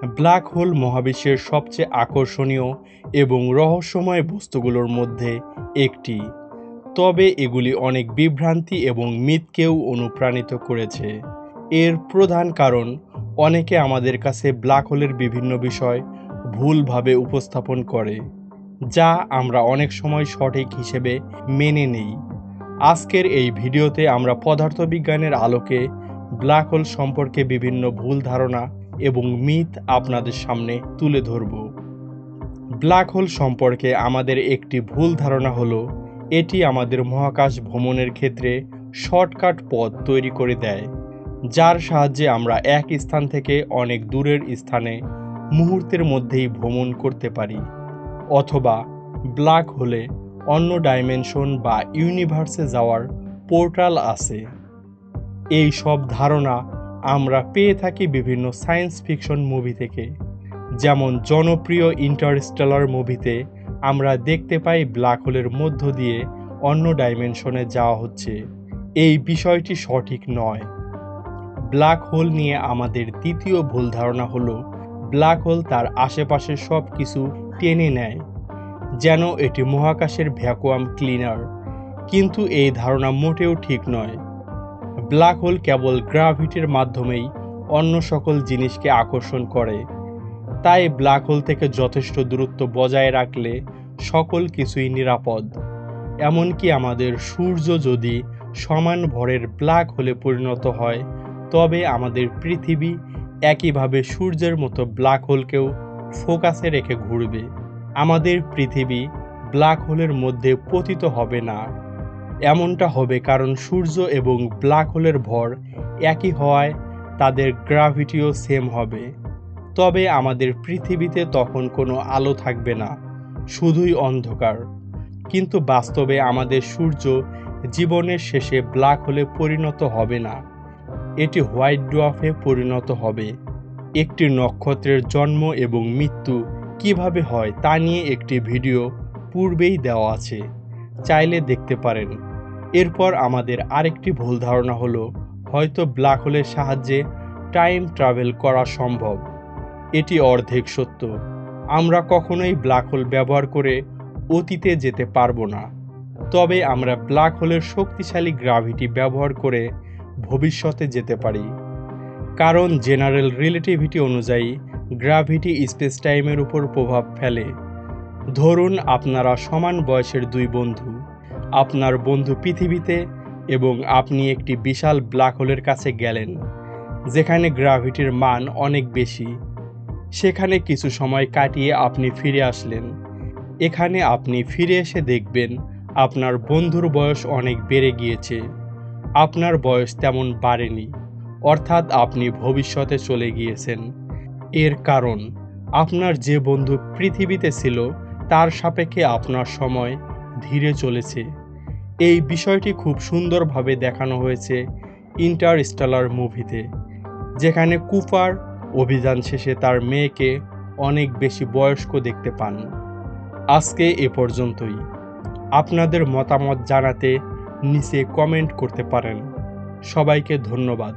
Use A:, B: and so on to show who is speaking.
A: Black hole মহাবিশ্বের সবচেয়ে আকর্ষণীয় এবং রহস্যময় বস্তুগুলোর মধ্যে একটি, তবে এগুলি অনেক বিভ্রান্তি এবং মিথকেও অনুপ্রাণিত করেছে। এর প্রধান কারণ, অনেকে আমাদের কাছে ব্ল্যাক হোলের বিভিন্ন বিষয় ভুলভাবে উপস্থাপন করে, যা আমরা অনেক সময় সঠিক হিসেবে মেনে নেই। আজকের এই ভিডিওতে আমরা পদার্থবিজ্ঞানের আলোকে ব্ল্যাক হোল সম্পর্কে বিভিন্ন ভুল ধারণা এবং মিথ আপনাদের সামনে তুলে ধরব। ব্ল্যাক হোল সম্পর্কে আমাদের একটি ভুল ধারণা হলো এটি আমাদের মহাকাশ ভ্রমণের ক্ষেত্রে শর্টকাট পথ তৈরি করে দেয়, যার সাহায্যে আমরা এক স্থান থেকে অনেক দূরের স্থানে মুহূর্তের মধ্যেই ভ্রমণ করতে পারি, অথবা ব্ল্যাক হোলে অন্য ডাইমেনশন বা ইউনিভার্সে যাওয়ার পোর্টাল আছে। এই সব ধারণা আমরা পেয়ে থাকি বিভিন্ন সায়েন্স ফিকশন মুভি থেকে। যেমন জনপ্রিয় ইন্টারস্টেলার মুভিতে আমরা দেখতে পাই ব্ল্যাক হোলের মধ্য দিয়ে অন্য ডাইমেনশনে যাওয়া হচ্ছে। এই বিষয়টি সঠিক নয়। ব্ল্যাক হোল নিয়ে আমাদের দ্বিতীয় ভুল ধারণা হলো ব্ল্যাক হোল তার আশেপাশে সব কিছু টেনে নেয়, যেন এটি মহাকাশের ভ্যাকুয়াম ক্লিনার। কিন্তু এই ধারণা মোটেও ঠিক নয়। ব্ল্যাক হোল কেবল গ্র্যাভিটির মাধ্যমেই অন্য সকল জিনিসকে আকর্ষণ করে। তাই ব্ল্যাক হোল থেকে যথেষ্ট দূরত্ব বজায় রাখলে সকল কিছুই নিরাপদ। এমনকি আমাদের সূর্য যদি সমান ভরের ব্ল্যাক হোলে পরিণত হয়, তবে আমাদের পৃথিবী একইভাবে সূর্যের মতো ব্ল্যাক হোলকেও ফোকাসে রেখে ঘুরবে। আমাদের পৃথিবী ব্ল্যাক হোলের মধ্যে পতিত হবে না। এমনটা হবে কারণ সূর্য এবং ব্ল্যাক হোলের ভর একই হওয়ায় তাদের গ্র্যাভিটিও সেম হবে। তবে আমাদের পৃথিবীতে তখন কোনো আলো থাকবে না, শুধুই অন্ধকার। কিন্তু বাস্তবে আমাদের সূর্য জীবনের শেষে ব্ল্যাক হোলে পরিণত হবে না, এটি হোয়াইট ডোয়ার্ফে পরিণত হবে। একটি নক্ষত্রের জন্ম এবং মৃত্যু কিভাবে হয় তা নিয়ে একটি ভিডিও পূর্বেই দেওয়া আছে, চাইলে দেখতে পারেন। এরপর আমাদের আরেকটি ভুল ধারণা হলো হয়তো ব্ল্যাক হোলের সাহায্যে টাইম ট্রাভেল করা সম্ভব। এটি অর্ধেক সত্য। আমরা কখনোই ব্ল্যাক হোল ব্যবহার করে অতীতে যেতে পারবো না, তবে আমরা ব্ল্যাক হোলের শক্তিশালী গ্র্যাভিটি ব্যবহার করে ভবিষ্যতে যেতে পারি। কারণ জেনারেল রিলেটিভিটি অনুযায়ী গ্র্যাভিটি স্পেস টাইমের উপর প্রভাব ফেলে। ধরুন আপনারা সমান বয়সের দুই বন্ধু, আপনার বন্ধু পৃথিবীতে এবং আপনি একটি বিশাল ব্ল্যাক হোলের কাছে গেলেন, যেখানে গ্র্যাভিটির মান অনেক বেশি। সেখানে কিছু সময় কাটিয়ে আপনি ফিরে আসলেন। এখানে আপনি ফিরে এসে দেখবেন আপনার বন্ধুর বয়স অনেক বেড়ে গিয়েছে, আপনার বয়স তেমন বাড়েনি, অর্থাৎ আপনি ভবিষ্যতে চলে গিয়েছেন। এর কারণ, আপনার যে বন্ধু পৃথিবীতে ছিল তার সাপেক্ষে আপনার সময় ধীরে চলেছে। এই বিষয়টি খুব সুন্দরভাবে দেখানো হয়েছে ইন্টারস্টেলার মুভিতে, যেখানে কুপার অভিযান শেষে তার মেয়েকে অনেক বেশি বয়স্ক দেখতে পান। আজকে এ পর্যন্তই। আপনাদের মতামত জানাতে নিচে কমেন্ট করতে পারেন। সবাইকে ধন্যবাদ।